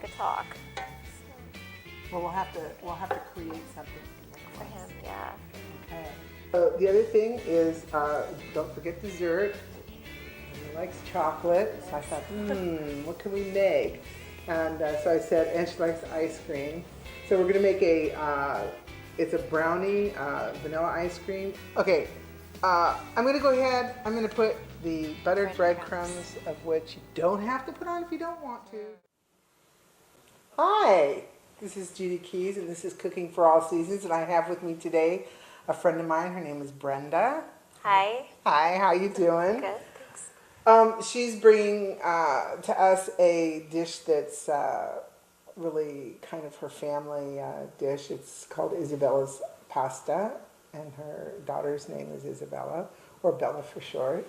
could talk. Well, we'll have to create something For him, yeah. Okay. So the other thing is, don't forget dessert. He likes chocolate, so I thought, what can we make? And so I said, and she likes ice cream. So we're gonna make it's a brownie vanilla ice cream. Okay, I'm gonna go ahead. I'm gonna put the buttered breadcrumbs, of which you don't have to put on if you don't want to. Hi, this is Judy Keys, and this is Cooking for All Seasons. And I have with me today a friend of mine. Her name is Brenda. Hi. Hi, how you doing? Good, thanks. She's bringing to us a dish that's really kind of her family dish. It's called Isabella's pasta, and her daughter's name is Isabella, or Bella for short.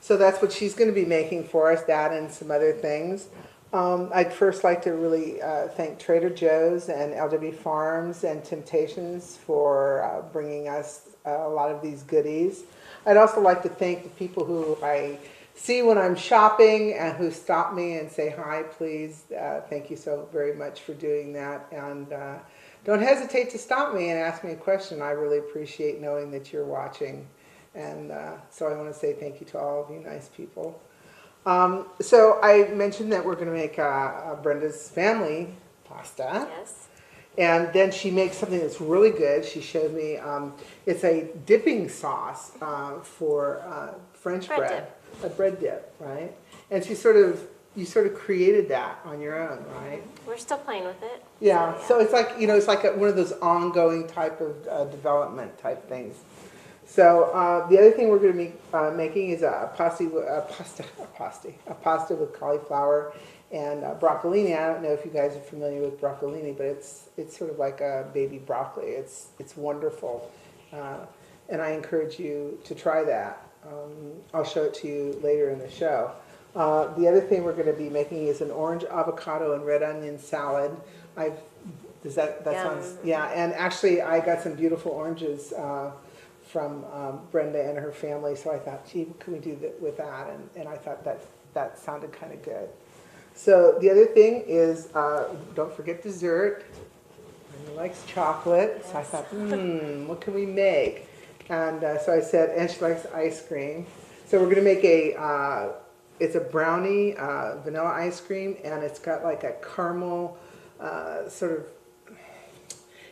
So that's what she's going to be making for us, that and some other things. I'd first like to really thank Trader Joe's and LW Farms and Temptations for bringing us a lot of these goodies. I'd also like to thank the people who I see when I'm shopping and who stop me and say hi, please. Thank you so very much for doing that. And don't hesitate to stop me and ask me a question. I really appreciate knowing that you're watching. And so I want to say thank you to all of you nice people. So I mentioned that we're going to make Brenda's family pasta. Yes. And then she makes something that's really good. She showed me, it's a dipping sauce for French bread. A bread dip, right? And you sort of created that on your own, right? We're still playing with it. Yeah, so it's like, it's like one of those ongoing type of development type things. So the other thing we're going to be making is a pasta with cauliflower and broccolini. I don't know if you guys are familiar with broccolini, but it's sort of like a baby broccoli. It's wonderful, and I encourage you to try that. I'll show it to you later in the show. The other thing we're going to be making is an orange avocado and red onion salad. Does that sounds, yeah, and actually I got some beautiful oranges from Brenda and her family, so I thought, gee, what can we do with that? And I thought that sounded kind of good. So the other thing is, don't forget dessert. And he likes chocolate, so I thought, what can we make? And so I said, and she likes ice cream. So we're going to make it's a brownie vanilla ice cream, and it's got like a caramel sort of,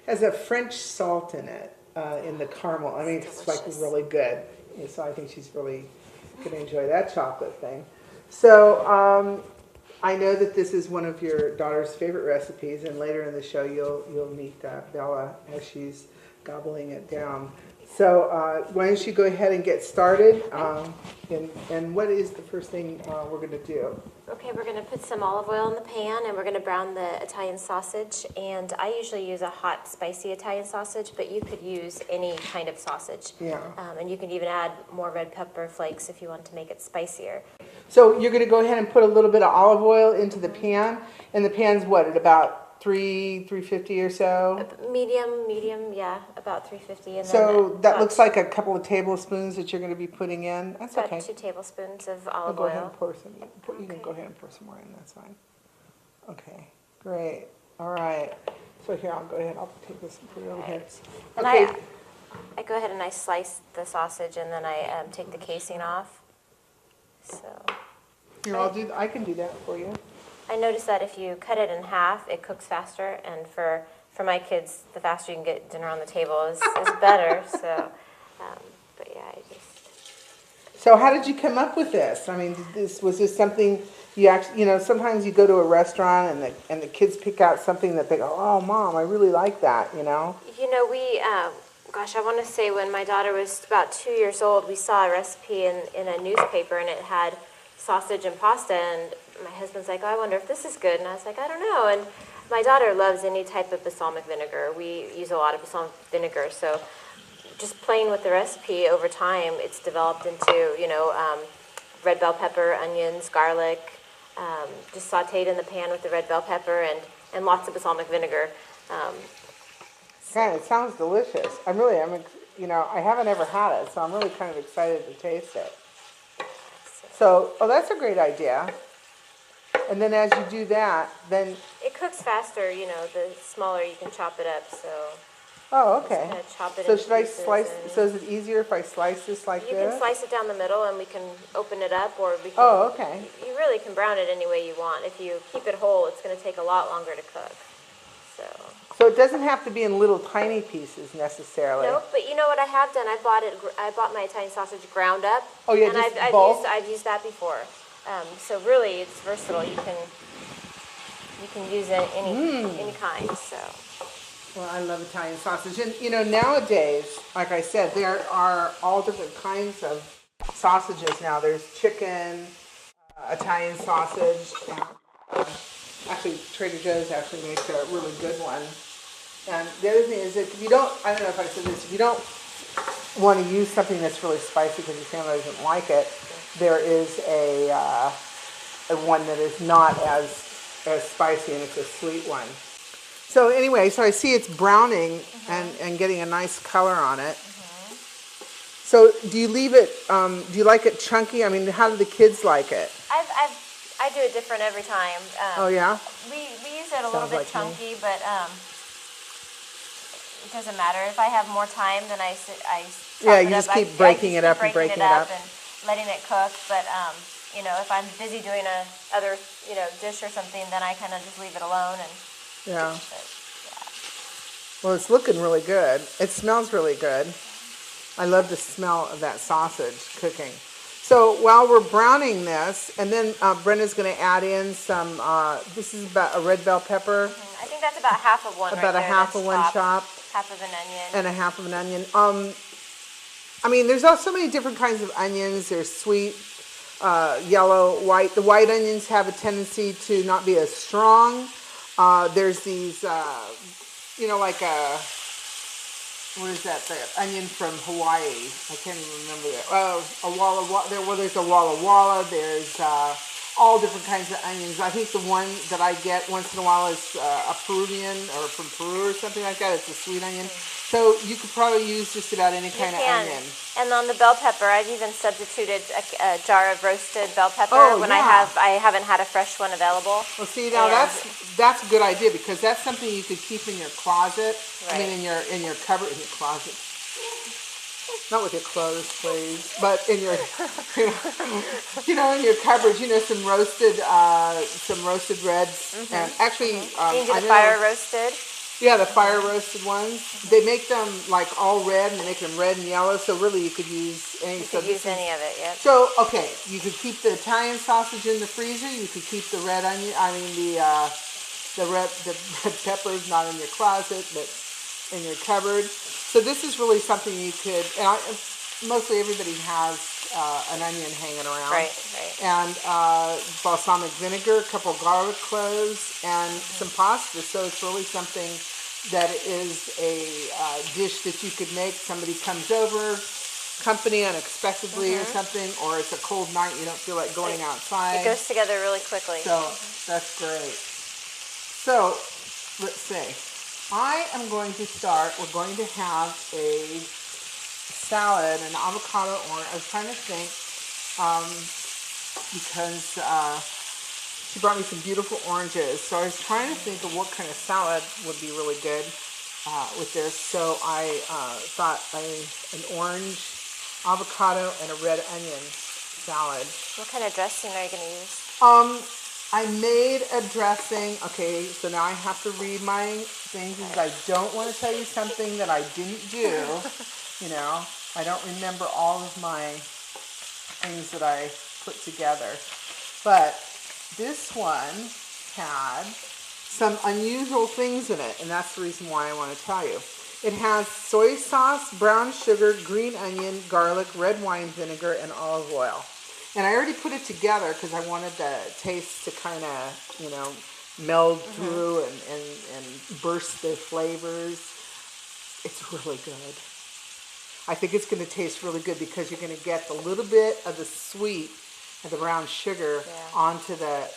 has a French salt in it. In the caramel. I mean, it's like really good. So I think she's really going to enjoy that chocolate thing. So I know that this is one of your daughter's favorite recipes, and later in the show you'll meet Bella as she's gobbling it down. So why don't you go ahead and get started? And what is the first thing we're going to do? Okay, we're going to put some olive oil in the pan, and we're going to brown the Italian sausage. And I usually use a hot, spicy Italian sausage, but you could use any kind of sausage. Yeah. And you can even add more red pepper flakes if you want to make it spicier. So you're going to go ahead and put a little bit of olive oil into the pan, and the pan's what, at about 350 or so? Medium, yeah, about 350. And so then that looks like a couple of tablespoons that you're going to be putting in. That's about okay. 2 tablespoons of I'll olive go ahead oil. and pour some. You can go ahead and pour some more in. That's fine. Okay, great. All right. So here, I'll go ahead. I'll take this and put it over here. And Okay. I go ahead and I slice the sausage, and then I take the casing off. So Here, I can do that for you. I noticed that if you cut it in half, it cooks faster, and for my kids, the faster you can get dinner on the table is better. So, but yeah, I just. So how did you come up with this? I mean, was this something you actually, sometimes you go to a restaurant and the kids pick out something that they go, oh, Mom, I really like that, We, gosh, I want to say when my daughter was about 2 years old, we saw a recipe in a newspaper, and it had sausage and pasta, and my husband's like, oh, I wonder if this is good. And I was like, I don't know. And my daughter loves any type of balsamic vinegar. We use a lot of balsamic vinegar. So just playing with the recipe over time, it's developed into, red bell pepper, onions, garlic, just sauteed in the pan with the red bell pepper and lots of balsamic vinegar. God, it sounds delicious. I haven't ever had it, so I'm really kind of excited to taste it. So, that's a great idea. And then as you do that, then... It cooks faster, the smaller you can chop it up. So Oh, just okay. kind of chop it So into should I pieces. slice, And so is it easier if I slice this like you this? can slice it down the middle, and we can open it up, or we can. Oh, okay. You really can brown it any way you want. If you keep it whole, it's going to take a lot longer to cook. So. So it doesn't have to be in little tiny pieces necessarily. Nope, but you know what I have done? I bought my Italian sausage ground up. Oh, yeah, and just I've bulk? I've used that before. So really, it's versatile. You can use it any kind. So. Well, I love Italian sausage. And nowadays, like I said, there are all different kinds of sausages now. There's chicken, Italian sausage. Actually, Trader Joe's actually makes a really good one. And the other thing is that if you don't, I don't know if I said this, if you don't want to use something that's really spicy because your family doesn't like it, there is a one that is not as spicy, and it's a sweet one. So anyway, so I see it's browning and getting a nice color on it. So do you leave it, do you like it chunky? I mean, how do the kids like it? I do it different every time. Oh, yeah? We use it a little Sounds bit like chunky, but it doesn't matter. If I have more time, then I Yeah, chop you it just up. keep breaking it up and breaking it up. and letting it cook. But if I'm busy doing other dish or something, then I kind of just leave it alone and. Yeah. But, Well, it's looking really good. It smells really good. I love the smell of that sausage cooking. So while we're browning this, and then Brenda's going to add in some, this is about a red bell pepper. I think that's about half of one About right a there half that's of one chopped. Half of an onion. And a half of an onion. I mean, there's also many different kinds of onions. There's sweet, yellow, white. The white onions have a tendency to not be as strong. There's these, like what is that? The onion from Hawaii. I can't even remember that. There's a Walla Walla. There's all different kinds of onions. I think the one that I get once in a while is a Peruvian or from Peru or something like that. It's a sweet onion. So you could probably use just about any kind of onion. And on the bell pepper, I've even substituted a jar of roasted bell pepper when yeah. I haven't had a fresh one available. Well, see, now that's a good idea because that's something you could keep in your closet. Right. I mean, in your cupboard, in your closet. Not with your clothes, please, but in your, in your cupboards. Some roasted reds, and actually, you can do the fire roasted. Yeah, the fire roasted ones. They make them like all red, and they make them red and yellow. So really, you could use any. You could use any of it, yeah. So okay, you could keep the Italian sausage in the freezer. You could keep the red onion. I mean the red peppers not in your closet, but in your cupboard. So this is really something you could. And mostly everybody has an onion hanging around. Right. And balsamic vinegar, a couple garlic cloves, and some pasta. So it's really something that is a dish that you could make. Somebody comes over, company unexpectedly or something, or it's a cold night, you don't feel like going outside. It goes together really quickly. So that's great. So let's see. I am going to start. We're going to have a salad, an avocado orange. I was trying to think because she brought me some beautiful oranges. So I was trying to think of what kind of salad would be really good with this. So I thought an orange, avocado, and a red onion salad. What kind of dressing are you going to use? I made a dressing. Okay, so now I have to read my things because I don't want to tell you something that I didn't do. I don't remember all of my things that I put together. But this one had some unusual things in it, and that's the reason why I want to tell you. It has soy sauce, brown sugar, green onion, garlic, red wine vinegar, and olive oil. And I already put it together because I wanted the taste to kind of, meld through and burst the flavors. It's really good. I think it's going to taste really good because you're going to get a little bit of the sweet of the brown sugar onto the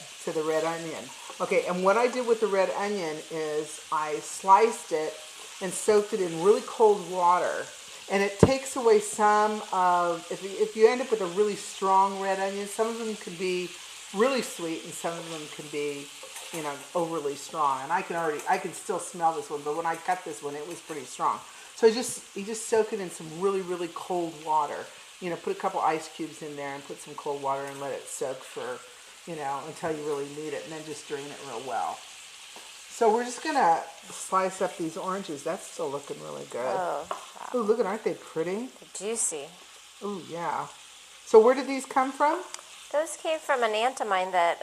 red onion. Okay, and what I did with the red onion is I sliced it and soaked it in really cold water. And it takes away some of, if you end up with a really strong red onion, some of them can be really sweet and some of them can be overly strong. And I can still smell this one, but when I cut this one, it was pretty strong. So you just soak it in some really, really cold water. Put a couple ice cubes in there and put some cold water and let it soak for, until you really need it, and then just drain it real well. So we're just gonna slice up these oranges. That's still looking really good. Oh, wow. Oh, look, aren't they pretty? Juicy. Oh, yeah. So where did these come from? Those came from an aunt of mine that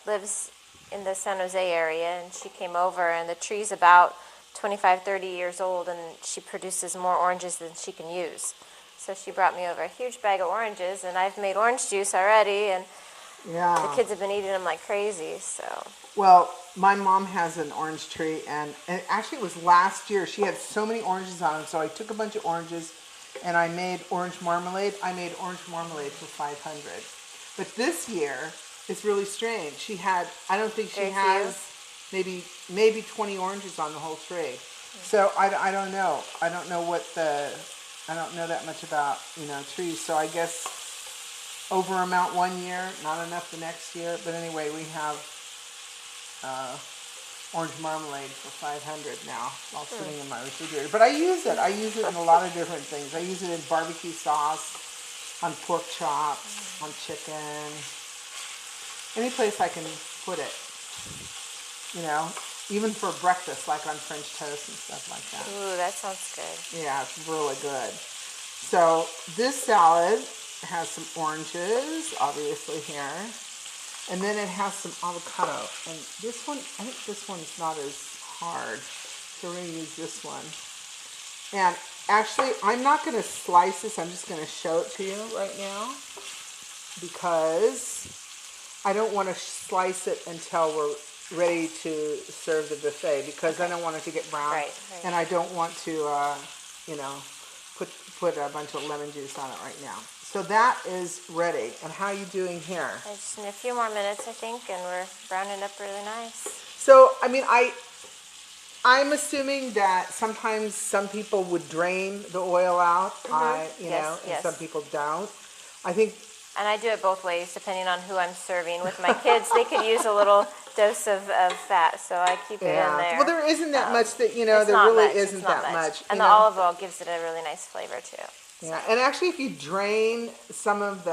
lives in the San Jose area, and she came over, and the tree's about 25, 30 years old, and she produces more oranges than she can use. So she brought me over a huge bag of oranges, and I've made orange juice already, and Yeah. the kids have been eating them like crazy, so. Well, my mom has an orange tree, and actually it was last year. She had so many oranges on it, so I took a bunch of oranges, and I made orange marmalade. I made orange marmalade for 500. But this year, it's really strange. She had, I don't think she Very has maybe 20 oranges on the whole tree. So I don't know. I don't know I don't know that much about, trees. So I guess over amount one year, not enough the next year. But anyway, we have orange marmalade for 500 now, all sitting in my refrigerator. But I use it. I use it in a lot of different things. I use it in barbecue sauce, on pork chops, on chicken, any place I can put it. Even for breakfast, like on French toast and stuff like that. Ooh, that sounds good. Yeah, it's really good. So this salad has some oranges, obviously here. And then it has some avocado. And this one, I think this one's not as hard. So we're going to use this one. And actually, I'm not going to slice this. I'm just going to show it to you right now. Because I don't want to slice it until we're ready to serve the buffet. Because I don't want it to get brown. Right. And I don't want to, put a bunch of lemon juice on it right now. So that is ready. And how are you doing here? I just need a few more minutes, I think, and we're browning up really nice. So, I mean, I'm assuming that sometimes some people would drain the oil out, and some people don't. I think. And I do it both ways, depending on who I'm serving. With my kids, they could use a little dose of fat, so I keep it in there. Well, there isn't that much that, there not really much. isn't It's not that much. And the olive oil gives it a really nice flavor, too. Yeah, and actually if you drain some of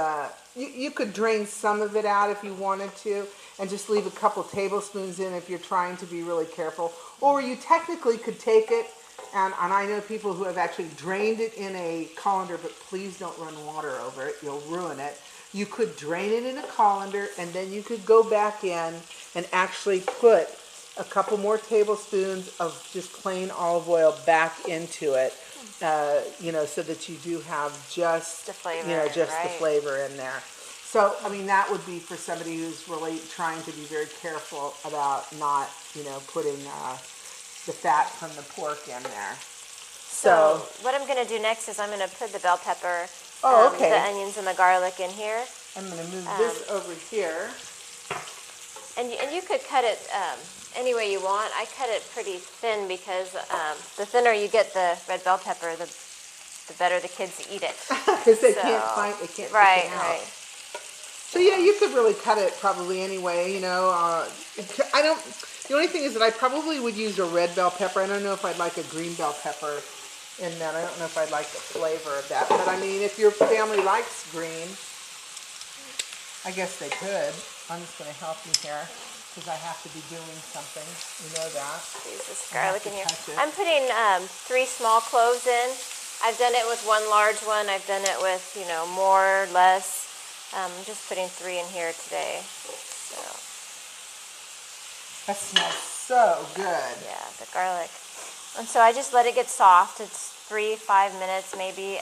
you could drain some of it out if you wanted to, and just leave a couple tablespoons in if you're trying to be really careful. Or you technically could take it, and I know people who have actually drained it in a colander, but please don't run water over it, you'll ruin it. You could drain it in a colander, and then you could go back in and actually put a couple more tablespoons of just plain olive oil back into it. So that you do have just the flavor, the flavor in there. So, I mean, that would be for somebody who's really trying to be very careful about not, putting the fat from the pork in there. So what I'm going to do next is I'm going to put the bell pepper, the onions, and the garlic in here. I'm going to move this over here. And you could cut it any way you want. I cut it pretty thin because the thinner you get the red bell pepper, the better the kids eat it. Because they can't pick it out. Right. So yeah, you could really cut it probably anyway. The only thing is that I probably would use a red bell pepper. I don't know if I'd like a green bell pepper in that. I don't know if I'd like the flavor of that. But I mean, if your family likes green, I guess they could. I'm just going to help you here because I have to be doing something. You know that. Use this garlic in here. I'm putting 3 small cloves in. I've done it with 1 large one. I've done it with, more, less. I'm just putting 3 in here today. So. That smells so good. Yeah, the garlic. And so I just let it get soft. It's 3-5 minutes maybe.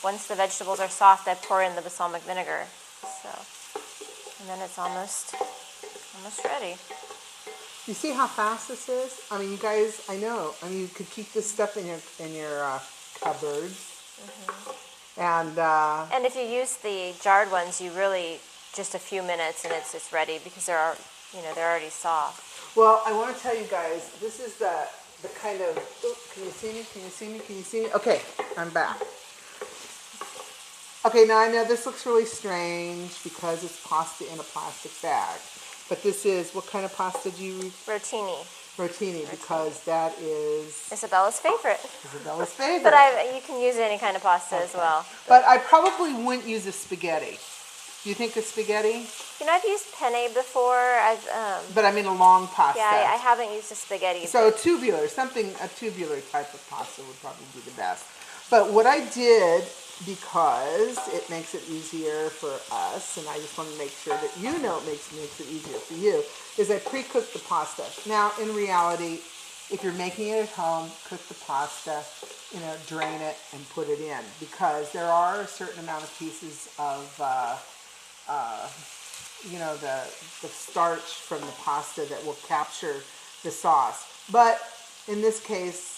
Once the vegetables are soft, I pour in the balsamic vinegar. So. And then it's almost ready. You see how fast this is? I mean, you guys, I know. I mean, you could keep this stuff in your cupboards. Mm-hmm. And if you use the jarred ones, you really just a few minutes and it's ready because they're already soft. Well, I want to tell you guys, this is the kind of. Oh, can you see me? Can you see me? Can you see me? Okay, I'm back. Okay, now I know this looks really strange because it's pasta in a plastic bag. But this is, what kind of pasta do you, Rotini. rotini, because that is Isabella's favorite. Isabella's favorite. But you can use any kind of pasta as well. But I probably wouldn't use a spaghetti. Do you think a spaghetti? You know, I've used penne before. But I mean a long pasta. Yeah, I haven't used a spaghetti. So a tubular type of pasta would probably be the best. But what I did, because it makes it easier for us, and I just want to make sure that you know it makes it easier for you, is I pre-cooked the pasta. Now, in reality, if you're making it at home, cook the pasta, drain it and put it in, because there are a certain amount of pieces of the starch from the pasta that will capture the sauce. But in this case,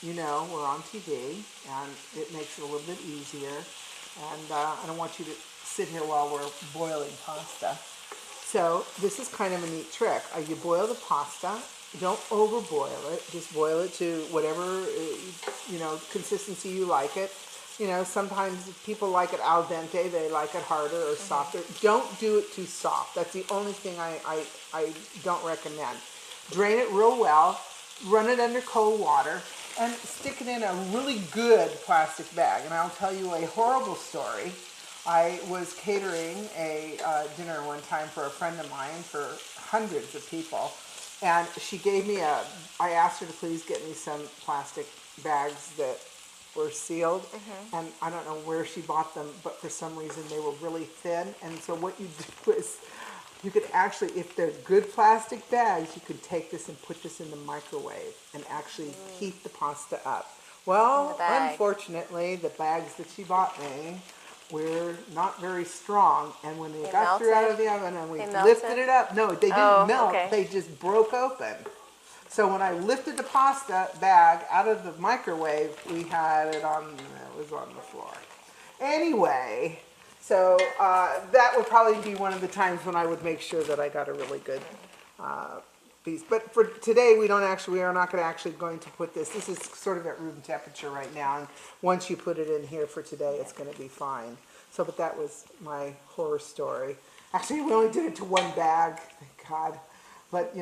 we're on TV, and it makes it a little bit easier. And I don't want you to sit here while we're boiling pasta. So this is kind of a neat trick. You boil the pasta. Don't overboil it. Just boil it to whatever, consistency you like it. Sometimes people like it al dente. They like it harder or softer. Don't do it too soft. That's the only thing I don't recommend. Drain it real well. Run it under cold water. And stick it in a really good plastic bag. And I'll tell you a horrible story. I was catering a dinner one time for a friend of mine for hundreds of people. And she gave me I asked her to please get me some plastic bags that were sealed. And I don't know where she bought them, but for some reason they were really thin. And so what you do is, you could actually, if they're good plastic bags, you could take this and put this in the microwave and actually heat the pasta up. Well, unfortunately, the bags that she bought me were not very strong, and when they got through out of the oven and we lifted it up, no, they didn't melt, they just broke open. So when I lifted the pasta bag out of the microwave, it was on the floor. Anyway, so that would probably be one of the times when I would make sure that I got a really good piece. But for today, we are not going to put this. This is sort of at room temperature right now, and once you put it in here for today, it's going to be fine. So, but that was my horror story. Actually, we only did it to one bag, thank God. But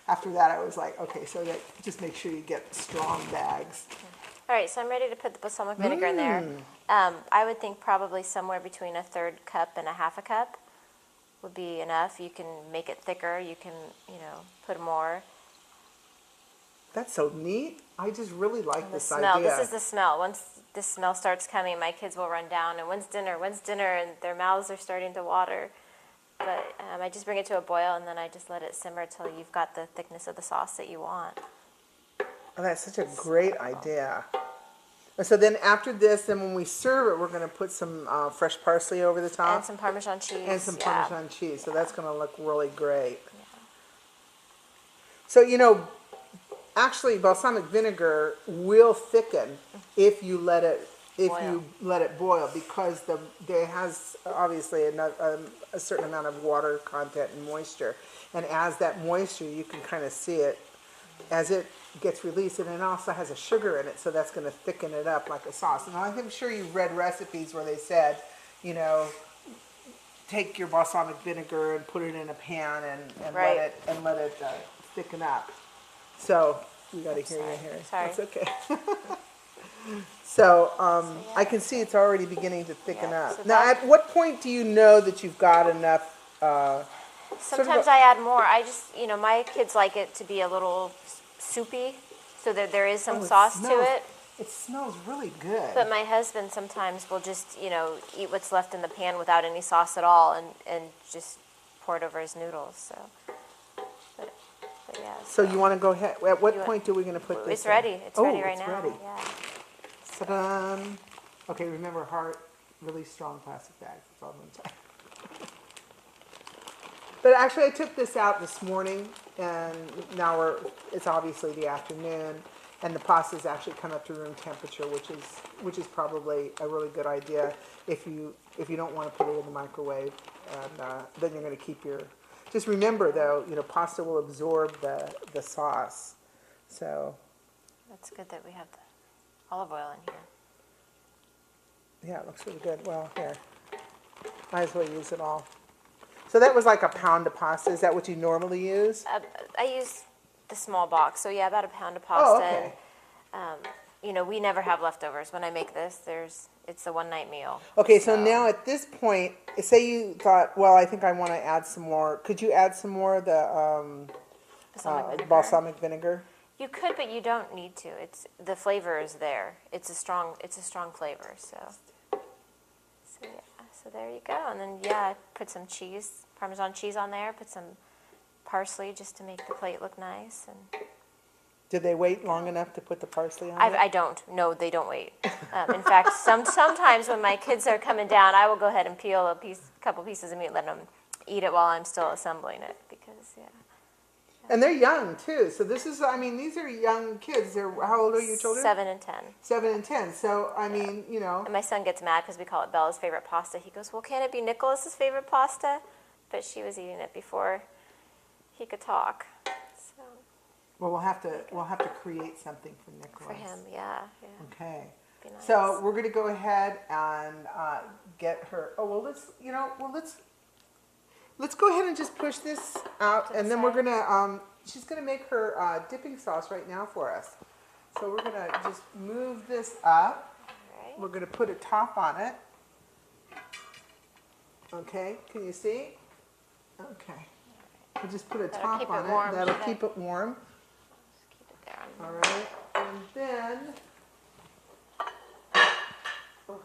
after that, I was like, okay, so just make sure you get strong bags. All right, so I'm ready to put the balsamic vinegar in there. I would think probably somewhere between a 1/3 cup and a 1/2 cup would be enough. You can make it thicker. You can, put more. That's so neat. I just really like this smell. idea. This is the smell. Once this smell starts coming, my kids will run down, and when's dinner, and their mouths are starting to water. But I just bring it to a boil, and then I just let it simmer till you've got the thickness of the sauce that you want. Oh, that's such a great idea. And so then after this, then when we serve it, we're going to put some fresh parsley over the top. And some Parmesan cheese. And some Parmesan cheese. So that's going to look really great. Yeah. So, actually balsamic vinegar will thicken if you let it boil, because there has obviously a certain amount of water content and moisture. And as that moisture, you can kind of see it as it gets released, and it also has a sugar in it, so that's going to thicken it up like a sauce. And I'm sure you've read recipes where they said, take your balsamic vinegar and put it in a pan and let it thicken up. So we got to hear you here. Sorry. That's okay. So I can see it's already beginning to thicken up. So now, at what point do you know that you've got enough? Sometimes I add more. I just, my kids like it to be a little soupy, so that there is some sauce to it. It smells really good. But my husband sometimes will just, eat what's left in the pan without any sauce at all, and just pour it over his noodles. So, but yeah. So you want to go ahead? At what point are we going to put this? It's ready. It's ready right now. Ready. Yeah. Ta-da! Okay, remember, really strong plastic bags. That's all I'm going to say. But actually, I took this out this morning, and now it's obviously the afternoon, and the pasta's actually come up to room temperature, which is probably a really good idea if you don't want to put it in the microwave, and then you're going to keep your. Just remember though, pasta will absorb the sauce, so. That's good that we have the olive oil in here. Yeah, it looks really good. Well, here, might as well use it all. So that was like a pound of pasta. Is that what you normally use? I use the small box, so yeah, about a pound of Oh, pasta. okay. And, we never have leftovers. When I make this, it's a one-night meal. Okay, so now at this point, say you thought, well, I think I want to add some more. Could you add some more of the Balsamic vinegar. balsamic vinegar? You could, but you don't need to. The flavor is there. It's a strong flavor. So yeah. So there you go. And then put some cheese, Parmesan cheese on there. Put some parsley just to make the plate look nice. And Did they wait long enough to put the parsley on it? I don't. No, they don't wait. In fact, sometimes when my kids are coming down, I will go ahead and peel a couple pieces of meat, and let them eat it while I'm still assembling it. Because And they're young too. So this is, these are young kids. How old are your children? 7 and 10. 7 and 10. So, And my son gets mad because we call it Bella's favorite pasta. He goes, well, can't it be Nicholas's favorite pasta? But she was eating it before he could talk. So well, we'll have to create something for Nicholas. for him, yeah. Okay. Be nice. So we're going to go ahead and get her. Oh well, let's go ahead and just push this out, To the and then we're side. gonna. She's gonna make her dipping sauce right now for us. So we're gonna just move this up. All right. We're gonna put a top on it. Okay, can you see? Okay. We'll just put a That'll top keep on it warm, it. That'll should I? keep it warm. Just keep it there. All right, and then. Oh,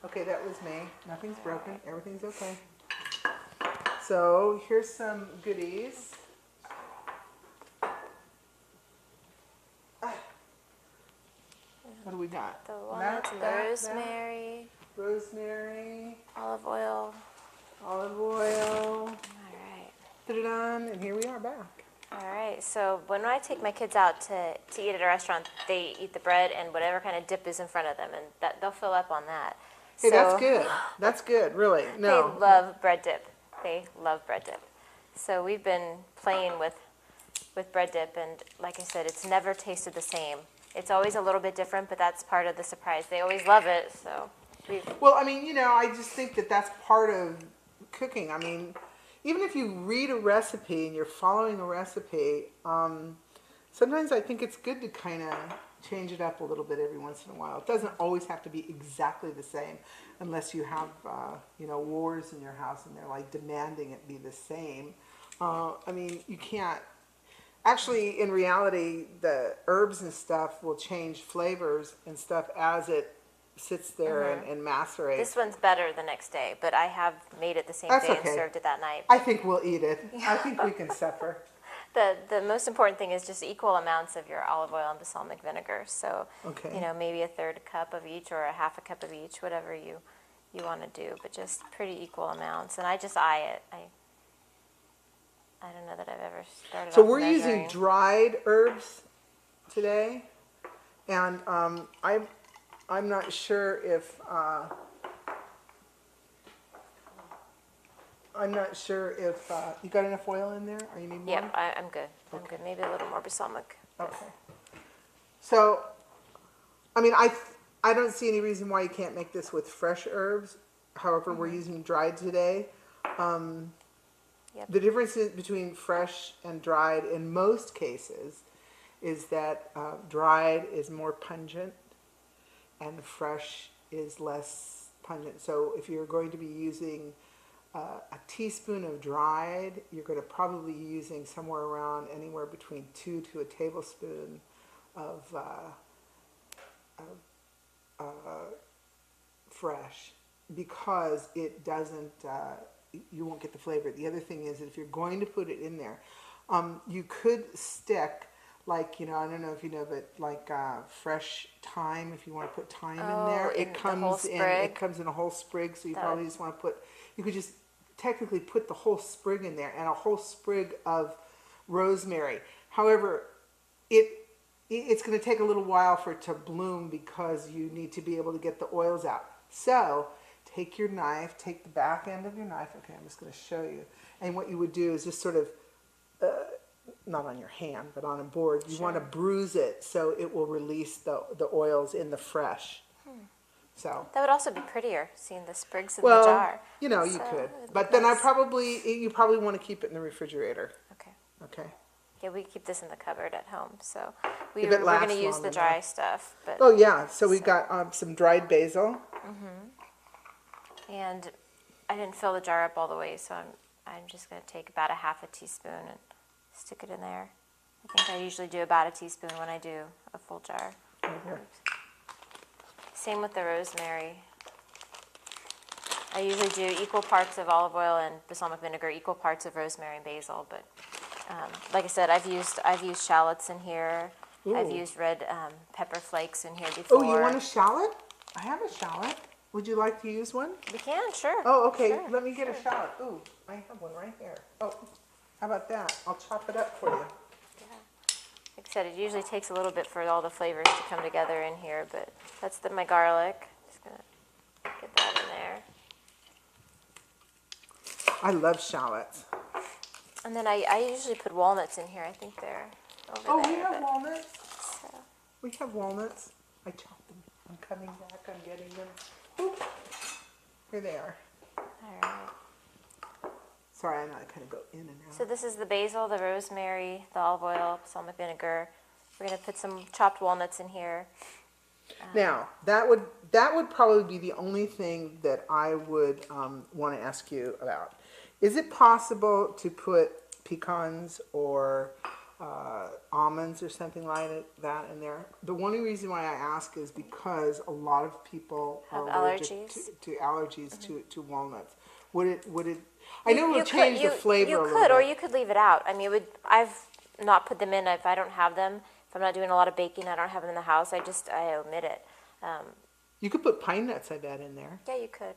okay, that was me. Nothing's broken. Everything's okay. So here's some goodies. What do we got? The walnuts and the rosemary, rosemary, olive oil. olive oil. All right. Put it on, and here we are back. All right. So when I take my kids out to eat at a restaurant, they eat the bread and whatever kind of dip is in front of them, and they'll fill up on that. Hey, So that's good. That's good, really. No. They love bread dip. They love bread dip. So we've been playing with bread dip, and like I said, it's never tasted the same. It's always a little bit different, but that's part of the surprise. They always love it, so Well, I just think that that's part of cooking. Even if you read a recipe and you're following a recipe, sometimes I think it's good to kind of change it up a little bit every once in a while. It doesn't always have to be exactly the same unless you have, wars in your house and they're like demanding it be the same. You can't. Actually, in reality, the herbs and stuff will change flavors and stuff as it sits there and macerates. this one's better the next day, but I have made it the same That's day okay. and served it that night. I think we'll eat it. I think we can suffer. The most important thing is just equal amounts of your olive oil and balsamic vinegar. So, Okay. Maybe a third cup of each or a half a cup of each, whatever you want to do, but just pretty equal amounts. And I just eye it. I don't know that I've ever started So off we're using measuring. dried herbs today, and I'm not sure if you got enough oil in there, or you need more. Yep, I'm good. I'm good. Maybe a little more balsamic. Okay. So, I don't see any reason why you can't make this with fresh herbs. However, we're using dried today. Yep. The difference between fresh and dried in most cases is that dried is more pungent and fresh is less pungent. So if you're going to be using a teaspoon of dried, you're going to probably be using somewhere around anywhere between 2 to a tablespoon of fresh, because it doesn't, you won't get the flavor. The other thing is that if you're going to put it in there, you could stick, like, I don't know if you know, but like fresh thyme, if you want to put thyme in there, in it the comes whole in, sprig? it comes in a whole sprig, so you That probably would- just want to you could just technically put the whole sprig in there and a whole sprig of rosemary. However, it's going to take a little while for it to bloom because you need to be able to get the oils out. So take your knife, take the back end of your knife. Okay, I'm just going to show you. And what you would do is just sort of, not on your hand, but on a board, you want to bruise it so it will release the oils in the fresh. So, That would also be prettier, seeing the sprigs in the well, jar. you know, you So, could, it'd but look then nice. you probably want to keep it in the refrigerator. Okay. Okay. Yeah, we keep this in the cupboard at home, so If it we're going to lasts use long the enough. dry stuff. But Oh yeah, so we've got some dried basil. and I didn't fill the jar up all the way, so I'm just going to take about a half a teaspoon and stick it in there. I think I usually do about a teaspoon when I do a full jar. Right here. Same with the rosemary. I usually do equal parts of olive oil and balsamic vinegar, equal parts of rosemary and basil. But like I said, I've used shallots in here. I've Ooh. used red pepper flakes in here before. Oh, you want a shallot? I have a shallot. Would you like to use one? We can, sure. Oh, okay. Sure, Let me get sure. a shallot. Ooh, I have one right here. Oh, how about that? I'll chop it up for you. Like I said, it usually takes a little bit for all the flavors to come together in here, but that's my garlic. Just gonna get that in there. I love shallots. And then I usually put walnuts in here. I think they're over Oh, there. we have but- walnuts. so- We have walnuts. I chopped them. I'm coming back. I'm getting them. Oop. Here they are. all right. Sorry, I know I kind of go in and out. So this is the basil, the rosemary, the olive oil, balsamic vinegar. We're gonna put some chopped walnuts in here. Now, that would probably be the only thing that I would want to ask you about. Is it possible to put pecans or almonds or something like that in there? The only reason why I ask is because a lot of people Have are allergic allergies? to walnuts. Would it? I know it would change the flavor You a little could, or bit. you could leave it out. I mean, I've not put them in if I don't have them. If I'm not doing a lot of baking, I don't have them in the house. I omit it. You could put pine nuts, I bet, in there. Yeah, you could.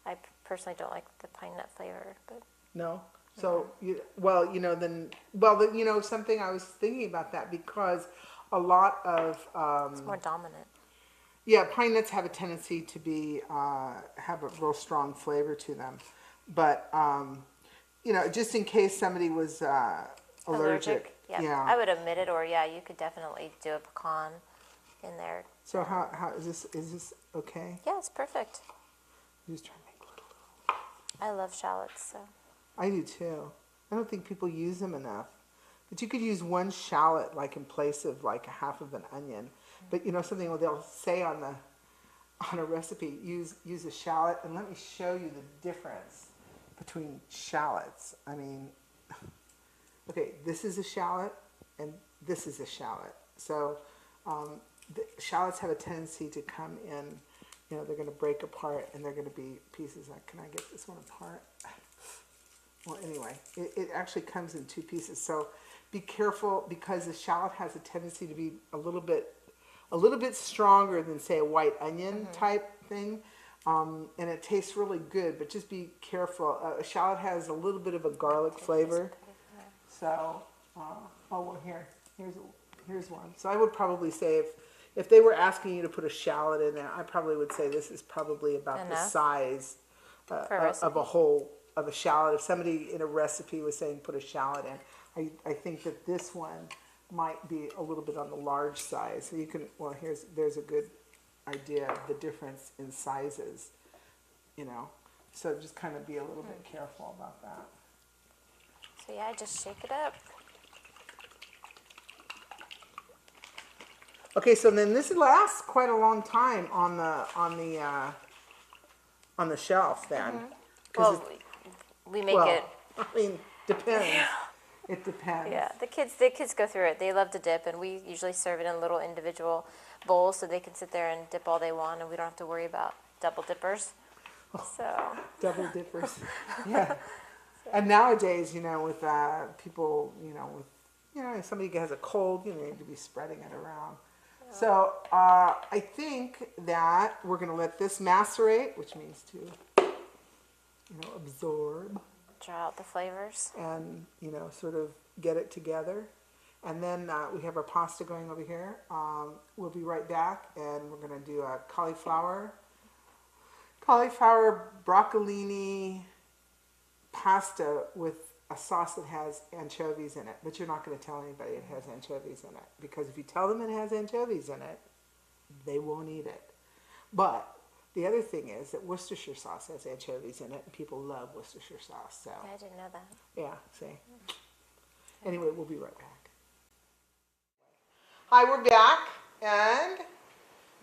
I personally don't like the pine nut flavor, but No. So something I was thinking about that because a lot of it's more dominant. yeah, pine nuts have a tendency to be have a real strong flavor to them, but just in case somebody was allergic. Yeah. I would omit it, or you could definitely do a pecan in there. So how is this okay? Yeah, it's perfect. I'm just trying to make little. I love shallots, so. I do too. I don't think people use them enough. But you could use one shallot like in place of like a half of an onion. But something they'll say on a recipe, use a shallot, and let me show you the difference between shallots. I mean, okay, this is a shallot and this is a shallot. So the shallots have a tendency to come in, they're going to break apart and they're going to be pieces. Can I get this one apart? Well, anyway, it actually comes in two pieces. So be careful because the shallot has a tendency to be a little bit stronger than, say, a white onion type thing. And it tastes really good, but just be careful. A shallot has a little bit of a garlic flavor. So, here's one. So I would probably say if they were asking you to put a shallot in there, I probably would say this is probably about the size of a shallot. If somebody in a recipe was saying put a shallot in, I think that this one might be a little bit on the large size. So you can, there's a good idea of the difference in sizes, So just kind of be a little bit careful about that. So I just shake it up. Okay, so then this lasts quite a long time on the shelf then. Well, we make it. I mean, depends. It depends. Yeah, the kids go through it. They love to dip, and we usually serve it in little individual bowls so they can sit there and dip all they want, and we don't have to worry about double dippers. So Double dippers. Yeah. And nowadays, with people, if somebody has a cold, you need to be spreading it around. So I think that we're going to let this macerate, which means to, absorb. draw out the flavors. And, sort of get it together. And then we have our pasta going over here. We'll be right back, and we're going to do a cauliflower broccolini pasta with a sauce that has anchovies in it. But you're not going to tell anybody it has anchovies in it, because if you tell them it has anchovies in it, they won't eat it. But the other thing is that Worcestershire sauce has anchovies in it, and people love Worcestershire sauce. So I didn't know that. yeah, see. Anyway, we'll be right back. Hi, we're back, and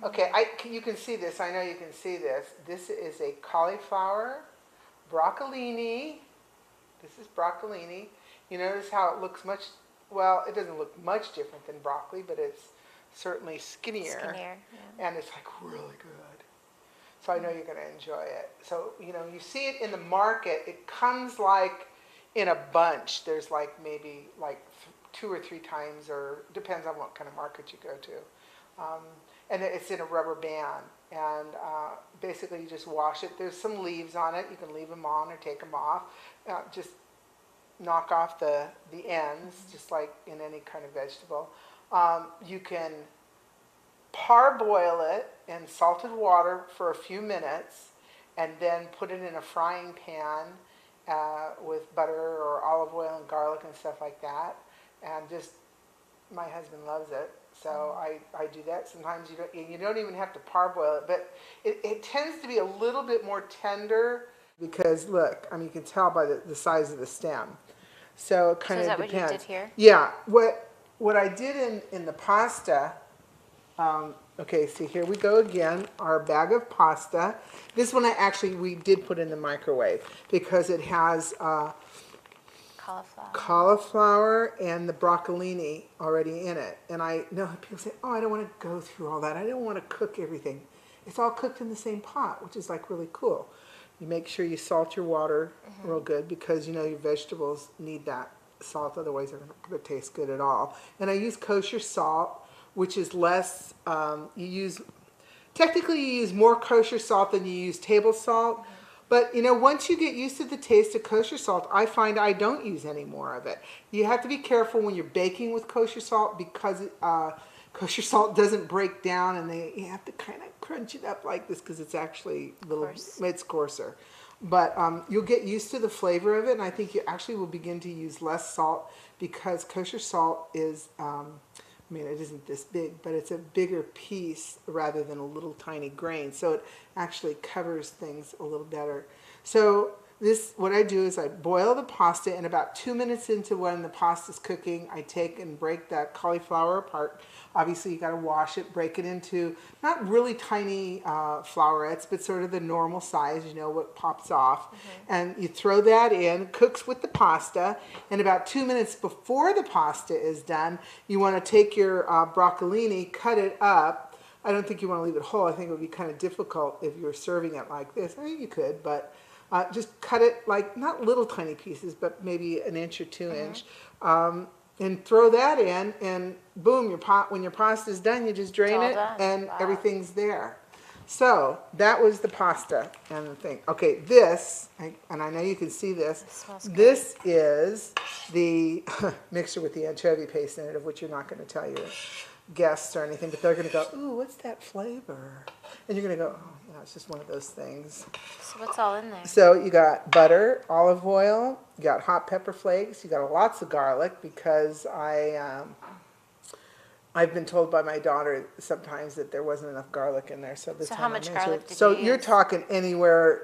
okay, you can see this. I know you can see this. This is a cauliflower broccolini. This is broccolini. You notice how it looks much, well, it doesn't look much different than broccoli, but it's certainly skinnier. Skinnier, yeah. And it's like really good. So I know you're going to enjoy it. So, you see it in the market. It comes like in a bunch. There's like maybe like 2 or 3 times, or depends on what kind of market you go to. And it's in a rubber band. And basically you just wash it. There's some leaves on it. You can leave them on or take them off. Just knock off the ends, just like in any kind of vegetable. You can parboil it in salted water for a few minutes, and then put it in a frying pan with butter or olive oil and garlic and stuff like that. And just, my husband loves it, so I do that. Sometimes you don't even have to parboil it, but it tends to be a little bit more tender because look, I mean, you can tell by the size of the stem. So it kind of depends. Is that what you did here? Yeah. What I did in the pasta. Okay, see, here we go again. Our bag of pasta. This one we did put in the microwave because it has cauliflower and the broccolini already in it. And I know people say, "Oh, I don't want to go through all that. I don't want to cook everything." It's all cooked in the same pot, which is like really cool. You make sure you salt your water real good because your vegetables need that salt, otherwise they're not going to taste good at all. And I use kosher salt, which is less, technically you use more kosher salt than you use table salt. But, once you get used to the taste of kosher salt, I find I don't use any more of it. You have to be careful when you're baking with kosher salt because kosher salt doesn't break down, and you have to kind of crunch it up like this because it's actually it's coarser. But you'll get used to the flavor of it, and I think you actually will begin to use less salt because kosher salt is, it isn't this big, but it's a bigger piece rather than a little tiny grain. So it actually covers things a little better. So what I do is I boil the pasta, and about 2 minutes into when the pasta's cooking, I take and break that cauliflower apart. Obviously, you got to wash it, break it into not really tiny flowerets, but sort of the normal size, what pops off. And you throw that in, cooks with the pasta, and about 2 minutes before the pasta is done, you want to take your broccolini, cut it up. I don't think you want to leave it whole. I think it would be kind of difficult if you were serving it like this. I think you could, but just cut it like not little tiny pieces, but maybe 1 inch or 2 inch. And throw that in, and boom, when your pasta is done, you just drain it, and everything's there. So that was the pasta and the thing. Okay, and I know you can see this. This is the mixture with the anchovy paste in it, of which you're not going to tell your guests or anything, but they're going to go, "Ooh, what's that flavor?" And you're going to go, "Oh, yeah, it's just one of those things." So what's all in there? So you got butter, olive oil, you got hot pepper flakes, you got lots of garlic because I've been told by my daughter sometimes that there wasn't enough garlic in there. So how much garlic did So you use? You're talking anywhere,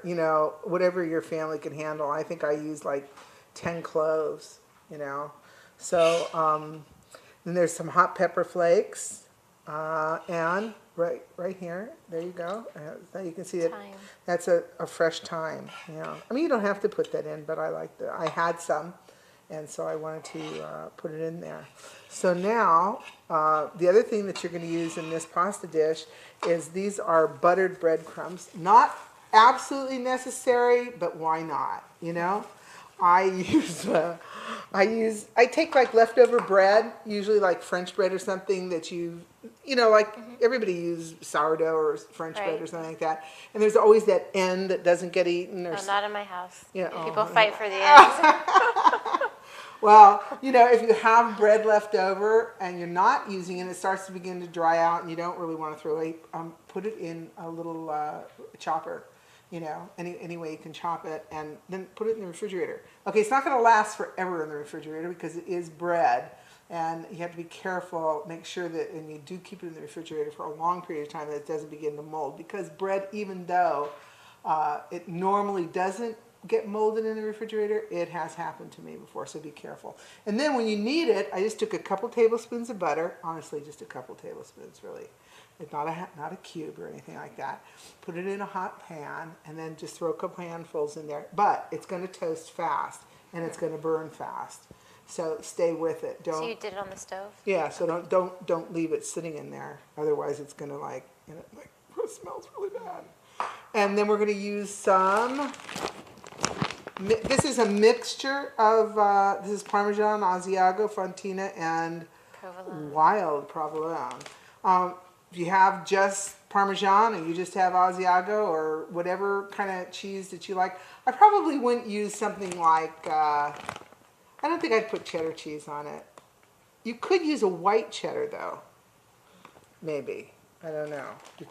whatever your family can handle. I think I used like 10 cloves, So then there's some hot pepper flakes, and right here, there you go. Now you can see it. That's a fresh thyme. You don't have to put that in, but I had some, and so I wanted to put it in there. So now, the other thing that you're going to use in this pasta dish is these are buttered breadcrumbs. Not absolutely necessary, but why not? I take like leftover bread, usually like French bread or something that everybody uses sourdough or French bread or something like that. And there's always that end that doesn't get eaten. No, not in my house. Yeah, People fight for the ends. Well, if you have bread left over and you're not using it, it starts to begin to dry out and you don't really want to throw it, put it in a little chopper. Any way you can chop it, and then put it in the refrigerator. Okay, it's not going to last forever in the refrigerator because it is bread, And you have to be careful, make sure that, and you do keep it in the refrigerator for a long period of time, that it doesn't begin to mold. Because bread, even though it normally doesn't get molded in the refrigerator, it has happened to me before, so be careful. And then when you need it, I just took a couple tablespoons of butter, honestly just a couple tablespoons really. It's not a cube or anything like that. Put it in a hot pan and then just throw a couple handfuls in there. But it's going to toast fast and it's going to burn fast. So stay with it. So you did it on the stove? Yeah, so don't leave it sitting in there. Otherwise it's going to it smells really bad. And then we're going to use some, this is a mixture of, this is Parmesan, Asiago, Fontina, and Provolone. Wild Provolone. If you have just Parmesan and you just have Asiago or whatever kind of cheese that you like, I probably wouldn't use something like, I don't think I'd put cheddar cheese on it. You could use a white cheddar though, maybe. I don't know. You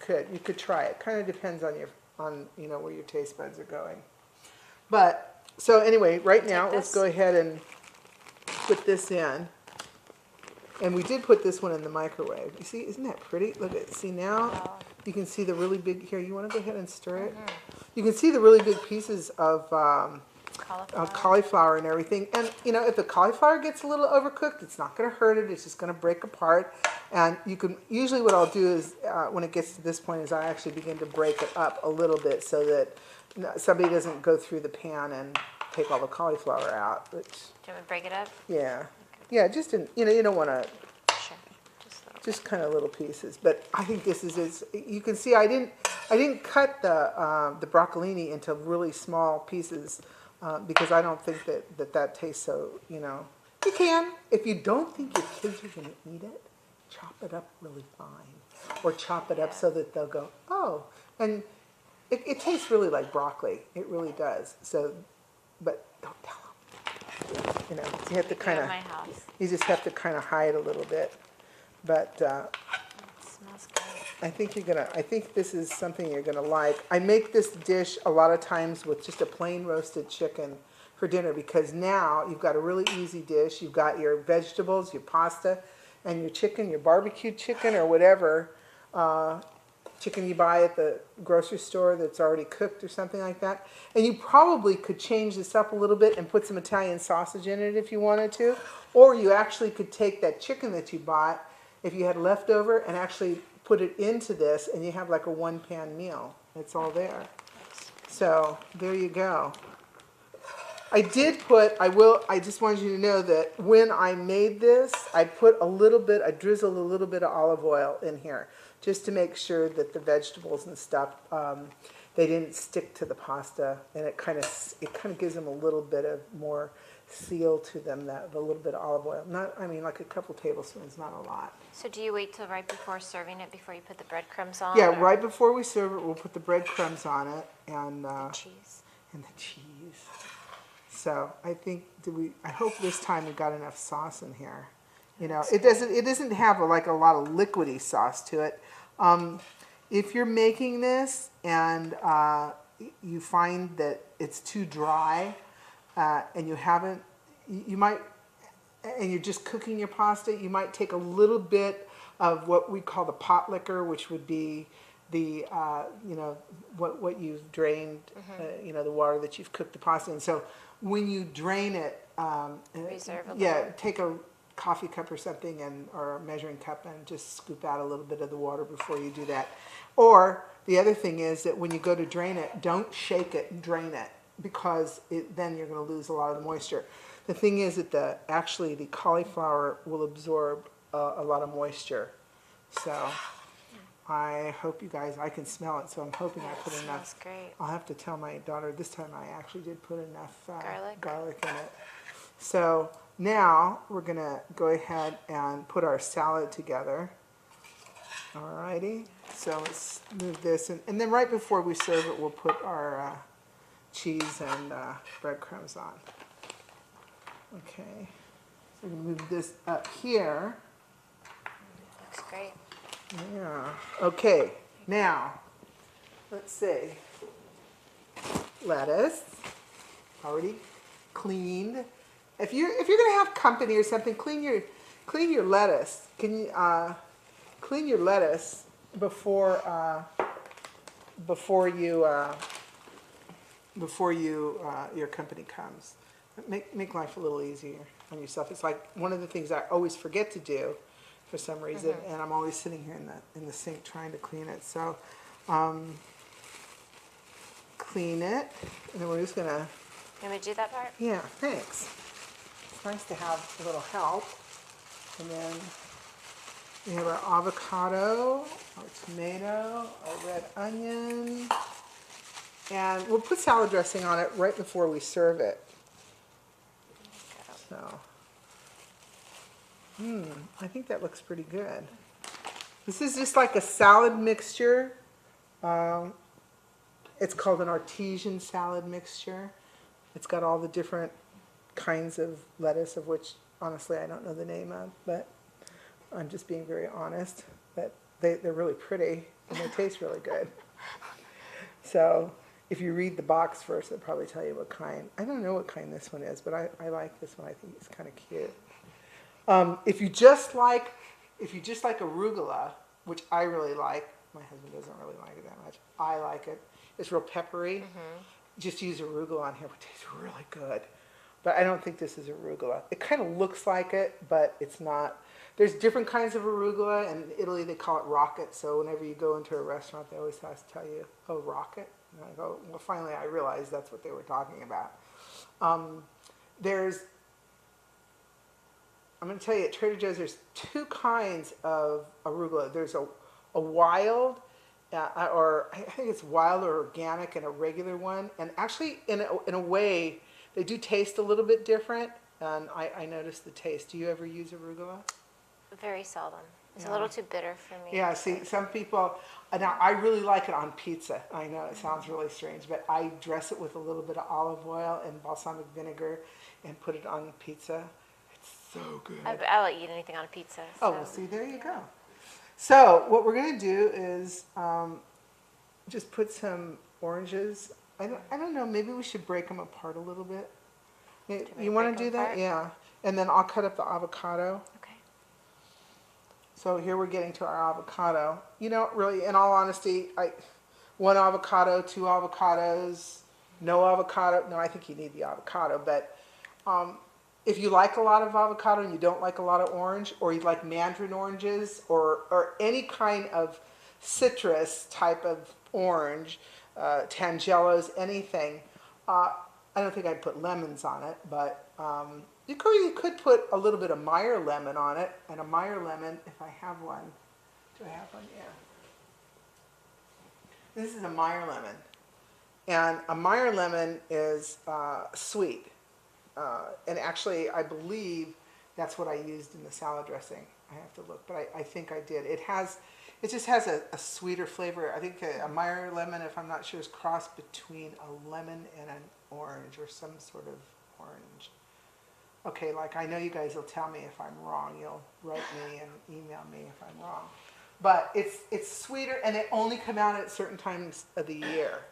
could try it. Kind of depends on where your taste buds are going. But so anyway, right now let's go ahead and put this in. And we did put this one in the microwave. You see, isn't that pretty? Look at, see now, you can see the really big, here, you want to go ahead and stir it? You can see the really big pieces of cauliflower and everything. And, if the cauliflower gets a little overcooked, it's not going to hurt it. It's just going to break apart. And you can, usually what I'll do is, when it gets to this point, is I actually begin to break it up a little bit so that somebody doesn't go through the pan and take all the cauliflower out. Which, Do you want to break it up? yeah. Yeah, just you don't want to, Sure. just kind of little pieces. But I think this is, you can see I didn't cut the broccolini into really small pieces because I don't think that tastes so, You can. If you don't think your kids are going to eat it, chop it up really fine. Or chop it up so that they'll go, oh. And it tastes really like broccoli. It really does. So, but don't tell them. You have to kind of, you just have to kind of hide a little bit. But it smells good. I think this is something you're gonna like. I make this dish a lot of times with just a plain roasted chicken for dinner because now you've got a really easy dish. You've got your vegetables, your pasta, and your chicken, your barbecued chicken or whatever chicken you buy at the grocery store that's already cooked or something like that. And you probably could change this up a little bit and put some Italian sausage in it if you wanted to. Or you actually could take that chicken that you bought, if you had leftover, and actually put it into this, and you have like a one-pan meal. It's all there. So there you go. I just wanted you to know that when I made this, I drizzled a little bit of olive oil in here, just to make sure that the vegetables and stuff, they didn't stick to the pasta, and it kind of gives them a little bit of more seal to them, a little bit of olive oil. Like a couple tablespoons, not a lot. So do you wait till right before serving it before you put the breadcrumbs on? Yeah, right before we serve it, we'll put the breadcrumbs on it and cheese. And the cheese. So I think I hope this time we got enough sauce in here. It doesn't have a lot of liquidy sauce to it. If you're making this and you find that it's too dry and and you're just cooking your pasta, you might take a little bit of what we call the pot liquor, which would be the what you've drained, the water that you've cooked the pasta in. So when you drain it, reserve a little. Take a coffee cup or something or a measuring cup and just scoop out a little bit of the water before you do that. Or the other thing is that when you go to drain it, don't shake it and drain it because then you're going to lose a lot of the moisture. The thing is that the cauliflower will absorb a lot of moisture. So I hope you guys, I can smell it, so I'm hoping I put enough. Smells great. I'll have to tell my daughter this time I actually did put enough garlic in it. So now we're going to go ahead and put our salad together. Alrighty, so let's move this, and then right before we serve it, we'll put our cheese and breadcrumbs on. Okay, so we're going to move this up here. Looks great. Yeah. Okay. Now, let's see. Lettuce, already cleaned. If you're gonna have company or something, clean clean your lettuce. Can you clean your lettuce before before you your company comes? Make life a little easier on yourself. It's like one of the things I always forget to do for some reason, and I'm always sitting here in the sink trying to clean it. So clean it, and then we're just gonna. You want me to do that part? Yeah, thanks. It's nice to have a little help. And then we have our avocado, our tomato, our red onion, and we'll put salad dressing on it right before we serve it. So, I think that looks pretty good. This is just like a salad mixture. It's called an artesian salad mixture. It's got all the different kinds of lettuce, of which, honestly, I don't know the name of, but I'm just being very honest. But they're really pretty, and they taste really good. So if you read the box first, it'll probably tell you what kind. I don't know what kind this one is, but I like this one. I think it's kind of cute. If you just like arugula, which I really like, my husband doesn't really like it that much. I like it. It's real peppery. Just use arugula on here. It tastes really good. But I don't think this is arugula. It kind of looks like it, but it's not. There's different kinds of arugula. In Italy, they call it rocket. So whenever you go into a restaurant, they always have to tell you, oh, rocket. And I go, well, finally I realized that's what they were talking about. I'm going to tell you, at Trader Joe's, there's two kinds of arugula. There's a wild, or I think it's wild or organic, and a regular one. And actually, in a way, they do taste a little bit different. And I noticed the taste. Do you ever use arugula? Very seldom. It's a little too bitter for me. Yeah, see, some people, now I really like it on pizza. I know it sounds really strange, but I dress it with a little bit of olive oil and balsamic vinegar and put it on pizza. It's so good. I'll eat anything on a pizza. So. Oh, well, see, there you go. So what we're going to do is just put some oranges. I don't know, maybe we should break them apart a little bit. You want to do that? Yeah. And then I'll cut up the avocado. Okay. So here we're getting to our avocado. You know, really, in all honesty, one avocado, two avocados, no avocado. No, I think you need the avocado. But if you like a lot of avocado and you don't like a lot of orange, or you like mandarin oranges, or any kind of citrus type of orange, tangelos, anything, I don't think I'd put lemons on it, but you could put a little bit of Meyer lemon on it, and a Meyer lemon, if I have one. Do I have one? Yeah. This is a Meyer lemon, and a Meyer lemon is sweet, and actually I believe that's what I used in the salad dressing. I have to look, but I think I did. It just has a sweeter flavor. I think a Meyer lemon, if I'm not sure, is crossed between a lemon and an orange, or some sort of orange. Okay, like I know you guys will tell me if I'm wrong. You'll write me and email me if I'm wrong. But it's sweeter, and they only come out at certain times of the year.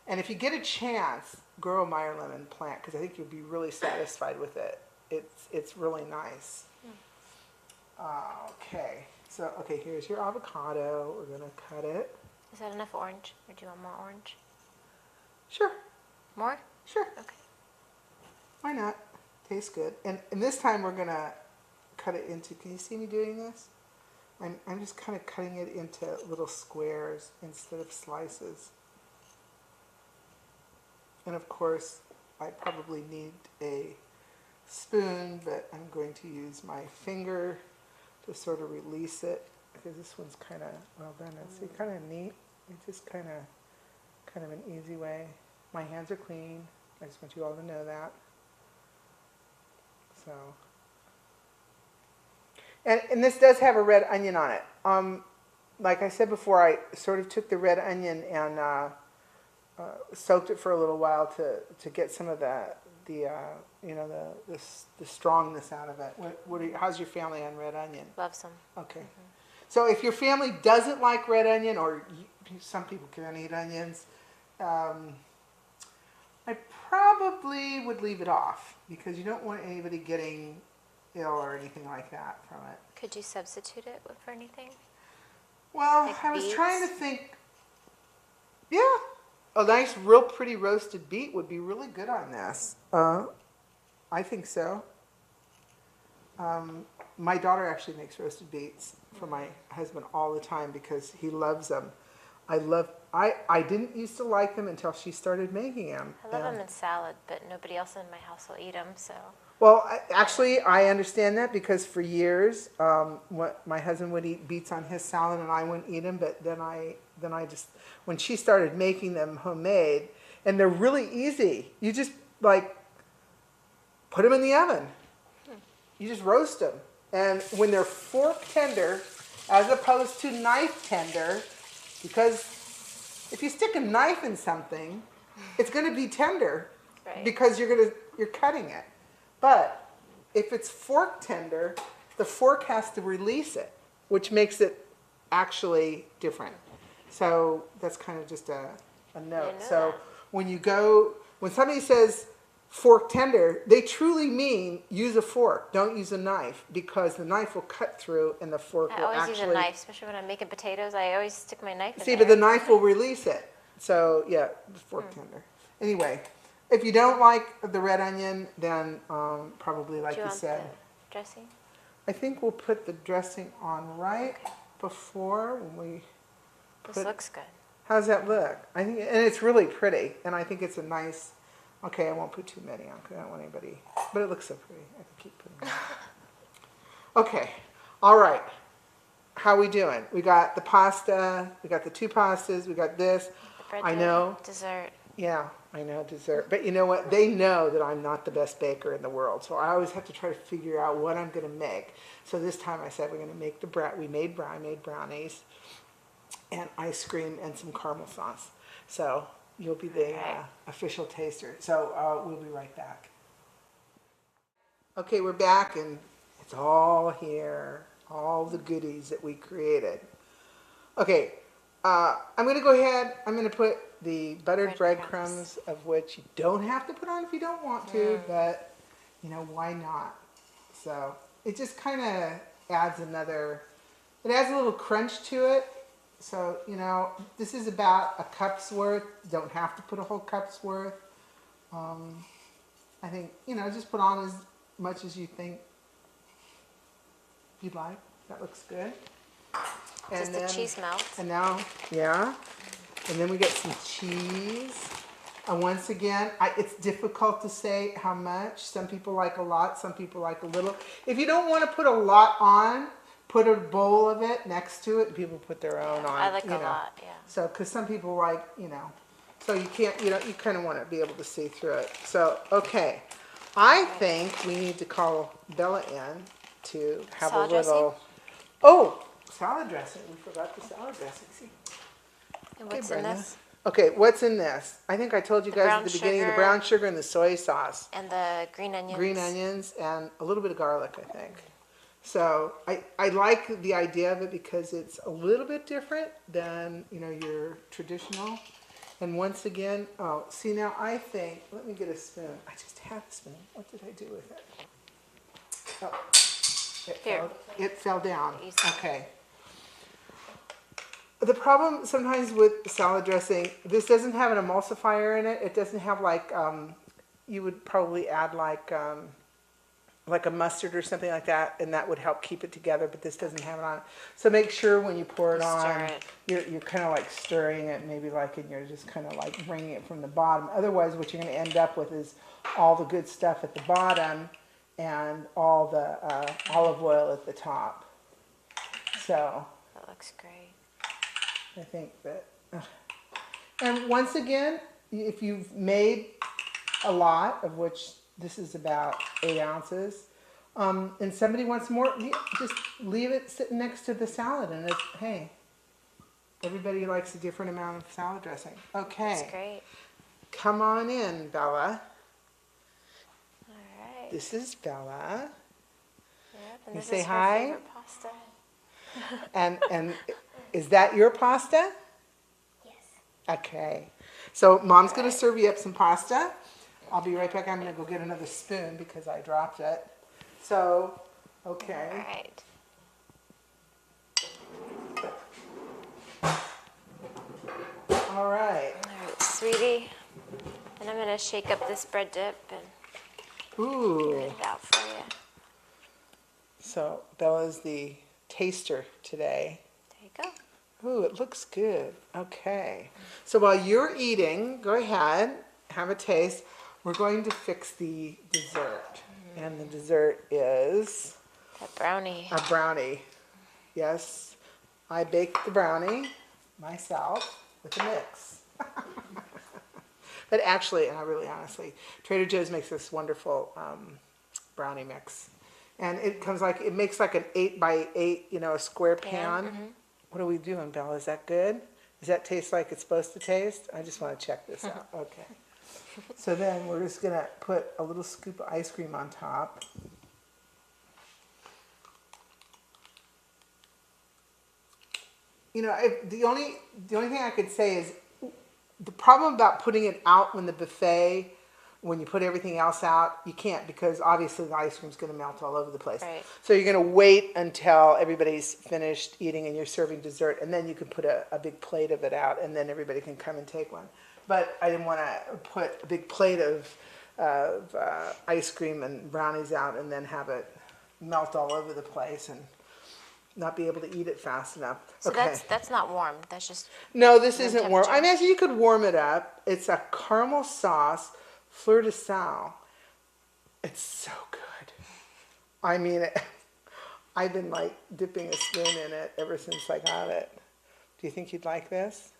And if you get a chance, grow a Meyer lemon plant, because I think you'll be really satisfied with it. It's really nice. Okay, so here's your avocado. We're gonna cut it. Is that enough orange, or do you want more orange? Sure. More? Sure. Okay. Why not? Tastes good. And this time we're gonna cut it into. Can you see me doing this? I'm just kind of cutting it into little squares instead of slices. And of course, I probably need a spoon, but I'm going to use my finger to sort of release it, because this one's kind of well done. It's kind of neat. It's just kind of an easy way. My hands are clean. I just want you all to know that. So, and this does have a red onion on it. Like I said before, I sort of took the red onion and soaked it for a little while to get some of the strongness out of it. How's your family on red onion? Love some. Okay. So if your family doesn't like red onion, or some people can't eat onions, I probably would leave it off, because you don't want anybody getting ill or anything like that from it. Could you substitute it for anything? Well, Like I was beets? trying to think. Yeah, a nice, real pretty roasted beet would be really good on this. I think so. My daughter actually makes roasted beets for my husband all the time because he loves them. I didn't used to like them until she started making them. I love them in salad, but nobody else in my house will eat them, so. Well, actually, I understand that because for years, what my husband would eat beets on his salad and I wouldn't eat them. But then I just, when she started making them homemade, and they're really easy. You just like put them in the oven. You just roast them, and when they're fork tender, as opposed to knife tender, because if you stick a knife in something, it's going to be tender Right. because you're cutting it. But if it's fork tender, the fork has to release it, which makes it actually different. So that's kind of just a note. know So that. when somebody says fork tender, they truly mean use a fork, don't use a knife, because the knife will cut through and the fork I will always actually... use a knife, especially when I'm making potatoes. I always stick my knife in See, there. but the knife will release it. So, yeah, the fork tender. Anyway, if you don't like the red onion, then probably, like Do you you want said, the dressing? I think we'll put the dressing on right before when we This put... looks good. How's that look? I think, and it's really pretty, and I think it's a nice... Okay, I won't put too many on because I don't want anybody... But it looks so pretty. I can keep putting it on. Okay, all right. How we doing? We got the pasta, we got the two pastas, we got this. The bread I pudding, know. Dessert. Yeah, I know, dessert. But you know what? They know that I'm not the best baker in the world, so I always have to try to figure out what I'm going to make. So this time I said we're going to make I made brownies and ice cream and some caramel sauce. So you'll be the official taster. So we'll be right back. Okay, we're back, and it's all here, all the goodies that we created. Okay, I'm going to go ahead, I'm going to put the buttered breadcrumbs, of which you don't have to put on if you don't want to, but, you know, why not? So it just kind of adds it adds a little crunch to it. So, you know, this is about a cup's worth. You don't have to put a whole cup's worth. I think, you know, just put on as much as you think you'd like. That looks good. Does the cheese melt? And now, yeah. And then we get some cheese. And once again, it's difficult to say how much. Some people like a lot, some people like a little. If you don't want to put a lot on, put a bowl of it next to it, and people put their own on. I like a lot, yeah. So, because some people like, you know, so you can't, you know, you kind of want to be able to see through it. So, okay. I think we need to call Bella in to have Salad a little... dressing? Oh, salad dressing. We forgot the salad dressing. See? And what's in Brenda. this? Okay, what's in this? I think I told you guys brown at the beginning, the sugar. brown sugar and the soy sauce. And the green onions. Green onions and a little bit of garlic, I think. So I like the idea of it because it's a little bit different than, you know, your traditional. And once again, oh, see now I think, let me get a spoon. I just have a spoon. What did I do with it? Oh, it fell down. Okay. The problem sometimes with salad dressing, this doesn't have an emulsifier in it. It doesn't have like, you would probably add like a mustard or something like that, and that would help keep it together, but this doesn't have it on it. So make sure when you pour it on, Stir it. you're kind of like stirring it, maybe like, and you're just kind of like bringing it from the bottom. Otherwise, what you're going to end up with is all the good stuff at the bottom and all the olive oil at the top. So That looks great. I think that, and once again, if you've made a lot, of which this is about 8 ounces, and somebody wants more, just leave it sitting next to the salad, and it's, hey, everybody likes a different amount of salad dressing. Okay. That's great. Come on in, Bella. All right. This is Bella. Yep, and You this say is her hi? favorite pasta. And is that your pasta? Yes. Okay. So Mom's going to serve you up some pasta. I'll be right back. I'm going to go get another spoon because I dropped it. So, All okay. right. All right. All right, sweetie. And I'm going to shake up this bread dip and Ooh. get it out for you. So Bella's the taster today. There you go. Ooh, it looks good. Okay. So while you're eating, go ahead, have a taste. We're going to fix the dessert. And the dessert is That brownie. a brownie. Yes, I baked the brownie myself with a mix. But actually, and I really honestly, Trader Joe's makes this wonderful brownie mix. And it comes like, it makes like an 8x8, a square pan. What are we doing, Bella? Is that good? Does that taste like it's supposed to taste? I just want to check this out. Okay. So then we're just going to put a little scoop of ice cream on top. The only thing I could say is the problem about putting it out when the buffet, when you put everything else out, you can't, because obviously the ice cream's going to melt all over the place. Right. So you're going to wait until everybody's finished eating and you're serving dessert, and then you can put a big plate of it out, and then everybody can come and take one. But I didn't want to put a big plate of ice cream and brownies out and then have it melt all over the place and not be able to eat it fast enough. So Okay. that's not warm. That's just No, this room isn't warm. I temperature. mean, actually, you could warm it up. It's a caramel sauce, fleur de sal. It's so good. I mean, I've been like dipping a spoon in it ever since I got it. Do you think you'd like this?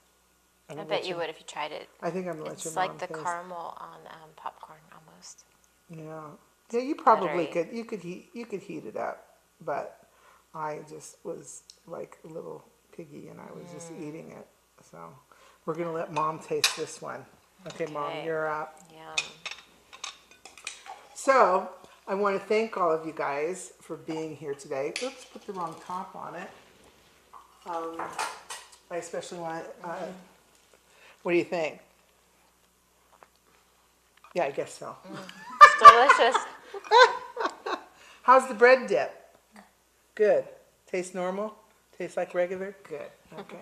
I bet you would if you tried it. I think I'm gonna let your It's mom like the taste. caramel on popcorn almost. Yeah, you probably Buttery. could. You could heat it up, but I just was like a little piggy, and I was just eating it. So we're gonna let Mom taste this one. Okay, Mom, Okay. you're up. Yum. So I want to thank all of you guys for being here today. Oops, put the wrong top on it. I especially want. What do you think? Yeah, I guess so. It's delicious. How's the bread dip? Good. Tastes normal? Tastes like regular? Good. Okay.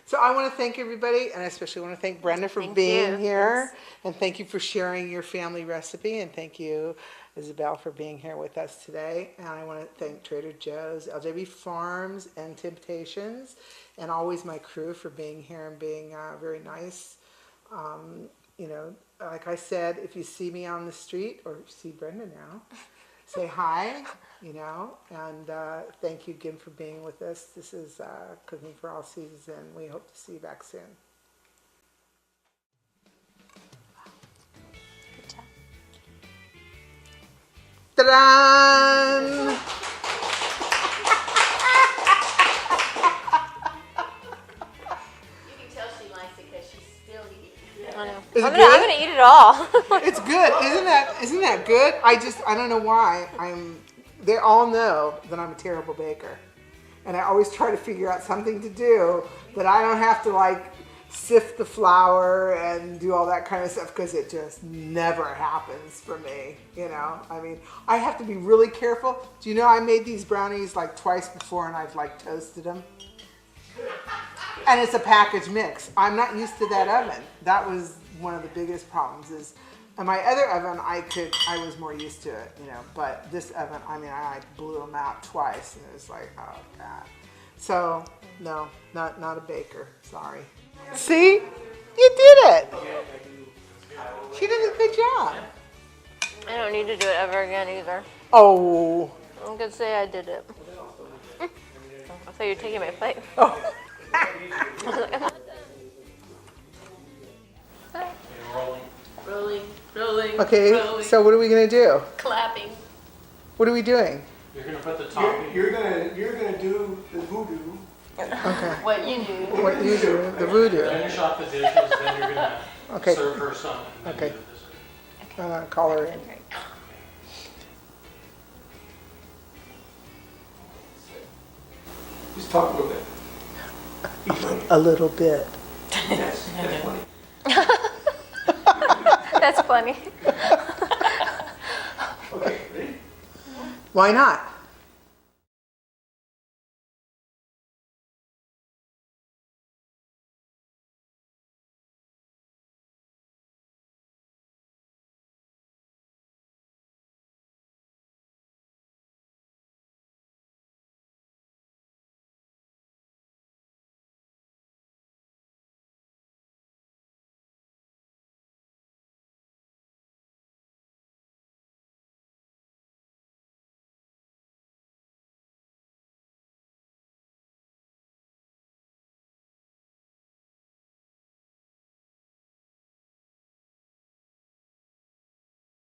So I want to thank everybody, and I especially want to thank Brenda for Thank being you. here. And thank you for sharing your family recipe. And thank you, Isabel, for being here with us today. And I want to thank Trader Joe's, LJB Farms, and Temptations, and always my crew for being here and being very nice. Like I said, if you see me on the street, or see Brenda now, say hi, and thank you again for being with us. This is Cooking for All Seasons, and we hope to see you back soon. Good job. Ta-da! You can tell she likes it because she's still eating. I know. Is it I'm good? gonna eat it all. It's good, isn't that good? I don't know why they all know that I'm a terrible baker, and I always try to figure out something to do that I don't have to like sift the flour and do all that kind of stuff, because it just never happens for me. I mean, I have to be really careful. Do you know I made these brownies like twice before, and I've like toasted them? And it's a package mix. I'm not used to that oven. That was one of the biggest problems. Is in my other oven, I was more used to it, But this oven, I mean, I blew them out twice, and it was like, oh God. So no, not a baker. Sorry. See, you did it. She did a good job. I don't need to do it ever again either. Oh. I'm gonna say I did it. I thought you were taking my plate. Oh. Rolling, Okay. So what are we gonna do? clapping. What are we doing? You're gonna put the topping. You're gonna do the voodoo. Okay. What you do. What you do? The voodoo. Finish off the dishes, then you're gonna Okay. serve her some. And then Okay. do the dessert. I'm gonna call her in. Just talk a little bit. A little bit. Yes, that's funny. That's funny. Okay, ready? Why not?